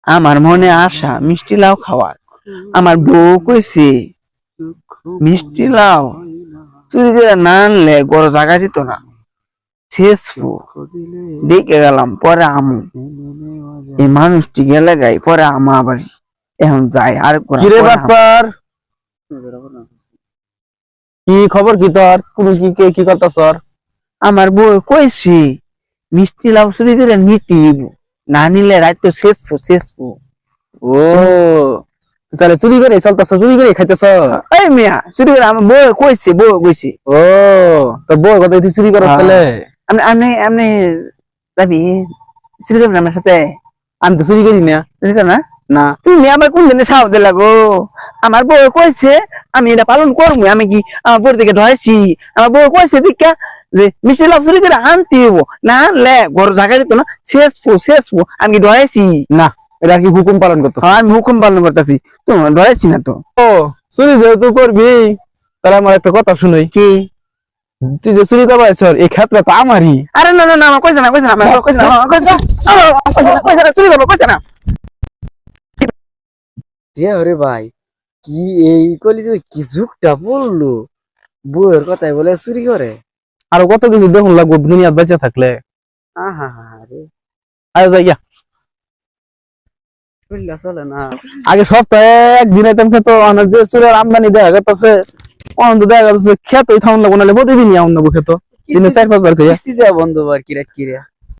আমার মনে আশা মিষ্টি লাউ খাওয়ার। আমার বউ কইছে মিষ্টি লাউ চুরি করে না আনলে গড় জায়গা যেত না। শেষ ডেকে গেলাম, পরে আমু এই মানুষটি গেলে গাই, পরে আমা আবার এখন যাই আর কিরে বাটপার, কি খবর? কি তোর কোন কি করতাছ? আমার বউ কইছি মিষ্টি লাউ চুরি করে নিতে না নিলে রাত তো শেষ। ও তাহলে চুরি করে চলতাছ, চুরি করে খাইতেছ? এই মিয়া চুরি করে আমার বউ কইছে, ও তোর বউ কথা তুই চুরি করছ? তাহলে আপনি আপনি আপনি যাবি চুরি করবেন আমার সাথে? আমি তো চুরি করি না। চুরি কর না? না তুমি আমার কোন দিনে সাহস দিলা গো? আমার বউ কইছে আমি এটা পালন করবো। আমি কি আমার বউর দিকে ঢয়েছি? আমার বউ কইছে দীক্ষা যে মিষ্টি লাউ চুরি করে আনতে হবো, না আনলে ঘর জায়গা দিত না। শেষ আমি কি ঢয়েছি? না, এটা কি হুকুম পালন করতেছ? আমি হুকুম পালন করতেছি, তোমার ঢয়েছি না তো। ও চুরি যেহেতু করবি তাহলে আমার একটা কথা শুনই। কি? তুই যে চুরি করবা এই ক্ষেত্রে তো আমারই। আরে না না না, আমার কইছে না চুরি করবো, কইছে না। ওরে ভাই, কি এই কলি কি যুগটা বললো, বউয়ের কথাই বলে চুরি করে। আরো কত কিছু দেখুন লাগবো দুনিয়া বেঁচে থাকলে। আহা রে, আরে যাই গিয়া। চলে না। আগে সপ্তাহে একদিন আইতাম খেত, যে চুরের আমদানি দেখা গেছে অনন্ত দেখা যাচ্ছে খেতই থাউন লাগবো, নাহলে প্রতিদিনই আউন লাগবো খেত, দিনে 4-5 বার করে। কিস্তি দেওয়া বন্ধ বার কিরে